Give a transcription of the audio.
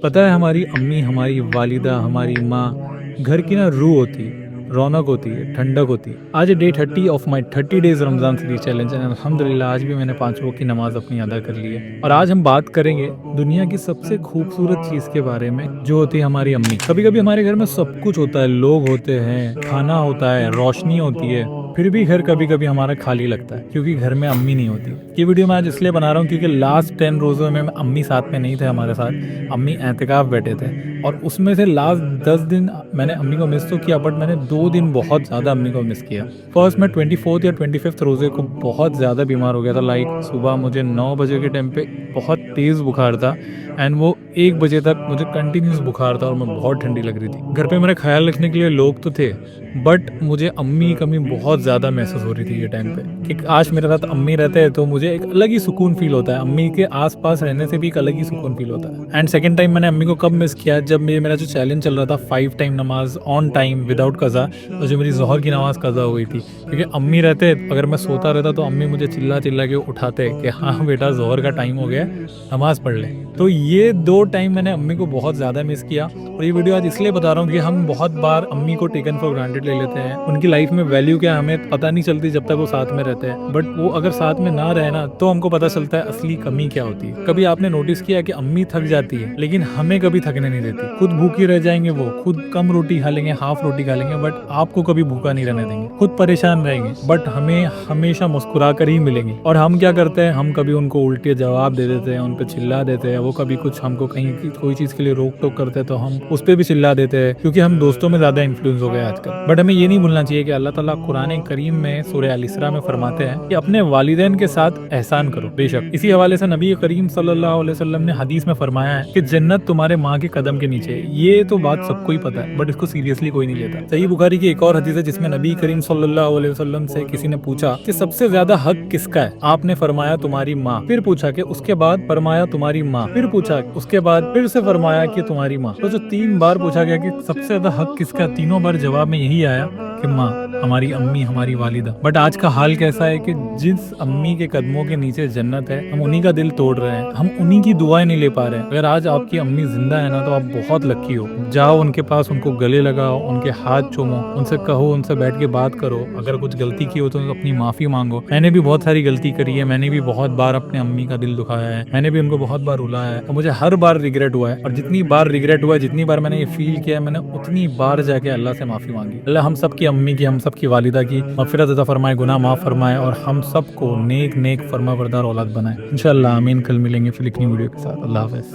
पता है हमारी अम्मी, हमारी वालिदा, हमारी माँ घर की ना रूह होती है, रौनक होती है, ठंडक होती है। आज है day 30 of my 30 days Ramzan series challenge and अल्हम्दुलिल्लाह आज भी मैंने 5 वक्त की नमाज अपनी अदा कर ली है। और आज हम बात करेंगे दुनिया की सबसे खूबसूरत चीज के बारे में, जो होती है हमारी अम्मी। कभी कभी हमारे घर में सब कुछ होता है, लोग होते हैं, खाना होता है, रोशनी होती है, फिर भी घर कभी कभी हमारा खाली लगता है क्योंकि घर में अम्मी नहीं होती। ये वीडियो मैं आज इसलिए बना रहा हूँ क्योंकि लास्ट 10 रोज़ों में अम्मी साथ में नहीं थे हमारे साथ। अम्मी एहतिकाफ बैठे थे और उसमें से लास्ट 10 दिन मैंने अम्मी को मिस तो किया, बट मैंने 2 दिन बहुत ज़्यादा अम्मी को मिस किया। फर्स्ट मैं 24th या 25th रोज़े को बहुत ज़्यादा बीमार हो गया था। लाइक सुबह मुझे 9 बजे के टाइम पे बहुत तेज़ बुखार था एंड वो 1 बजे तक मुझे कंटिन्यूस बुखार था और मैं बहुत ठंडी लग रही थी। घर पे मेरा ख्याल रखने के लिए लोग तो थे, बट मुझे अम्मी की कमी बहुत ज़्यादा महसूस हो रही थी ये टाइम पे कि काश मेरे साथ अम्मी रहते हैं तो मुझे एक अलग ही सुकून फील होता है। अम्मी के आसपास रहने से भी एक अलग ही सुकून फील होता है। एंड सेकंड टाइम मैंने अम्मी को कब मिस किया, जब मेरा जो चैलेंज चल रहा था 5 टाइम नमाज ऑन टाइम विदाउट कज़ा, तो जो मेरी ज़ोहर की नमाज़ कज़ा हो गई थी। क्योंकि अम्मी रहते, अगर मैं सोता रहता तो अम्मी मुझे चिल्ला चिल्ला के उठाते कि हाँ बेटा ज़ोहर का टाइम हो गया, नमाज पढ़ ले। तो ये 2 टाइम मैंने अम्मी को बहुत ज़्यादा मिस किया। और ये वीडियो आज इसलिए बता रहा हूँ कि हम बहुत बार अम्मी को टेकन फॉर ग्रांटेड ले लेते हैं। उनकी लाइफ में वैल्यू क्या हमें पता नहीं चलती जब तक वो साथ में रहते हैं, बट वो अगर साथ में ना रहे ना तो हमको पता चलता है असली कमी क्या होती है। कभी आपने नोटिस किया कि अम्मी थक जाती है लेकिन हमें कभी थकने नहीं देती। खुद भूखी रह जाएंगे, वो खुद कम रोटी खा लेंगे, हाफ रोटी खा लेंगे, बट आपको कभी भूखा नहीं रहने देंगे। खुद परेशान रहेंगे बट हमें हमेशा मुस्कुरा कर ही मिलेंगे। और हम क्या करते हैं, हम कभी उनको उल्टे जवाब दे देते हैं, उन पर चिल्ला देते हैं। वो कभी कुछ हमको कहीं कोई चीज के लिए रोक टोक करते हैं तो हम उस पर भी चिल्ला देते हैं, क्योंकि हम दोस्तों में ज्यादा इन्फ्लुएंस हो गए आजकल। बट हमें ये नहीं भूलना चाहिए कि अल्लाह ताला कुरान करीम में सूरह अल इसरा में फरमाते हैं कि अपने वालिदैन के साथ एहसान करो। बेशक इसी हवाले से नबी करीम सल्लल्लाहु अलैहि वसल्लम ने हदीस में फरमाया है कि जन्नत तुम्हारे माँ के कदम के नीचे है। ये तो बात सबको ही पता है, बट इसको सीरियसली कोई नहीं लेता। सही बुखारी की एक और हदीस है जिसमें नबी करीम सल्लल्लाहु अलैहि वसल्लम से किसी ने पूछा कि सबसे ज्यादा हक किसका है। आपने फरमाया तुम्हारी माँ। फिर पूछा कि उसके बाद, फरमाया तुम्हारी माँ। फिर पूछा उसके बाद, फिर से फरमाया कि तुम्हारी माँ। तो जो 3 बार पूछा गया कि सबसे ज्यादा हक किसका, तीनों बार जवाब में यही आया कि माँ, हमारी अम्मी, हमारी वालिदा। बट आज का हाल कैसा है कि जिस अम्मी के कदमों के नीचे जन्नत है, हम उन्हीं का दिल तोड़ रहे हैं, हम उन्हीं की दुआएं नहीं ले पा रहे हैं। अगर आज आपकी अम्मी जिंदा है ना तो आप बहुत लकी हो। जाओ उनके पास, उनको गले लगाओ, उनके हाथ चूमो, उनसे कहो, उनसे बैठ के बात करो। अगर कुछ गलती की हो तो अपनी माफी मांगो। मैंने भी बहुत सारी गलती करी है, मैंने भी बहुत बार अपने अम्मी का दिल दुखाया है, मैंने भी उनको बहुत बार रुलाया है और मुझे हर बार रिग्रेट हुआ है। और जितनी बार रिग्रेट हुआ है, जितनी बार मैंने ये फील किया है, मैंने उतनी बार जाके अल्लाह से माफी मांगी। अल्लाह हम सब की अम्मी की, हम सब की वालिदा की मगफिरत अता फरमाए, गुनाह माफ फरमाए और हम सबको नेक नेक फरमाबरदार औलाद बनाए। इंशाअल्लाह आमीन। कल मिलेंगे फिर एक नई वीडियो के साथ। अल्लाह हाफ़िज़।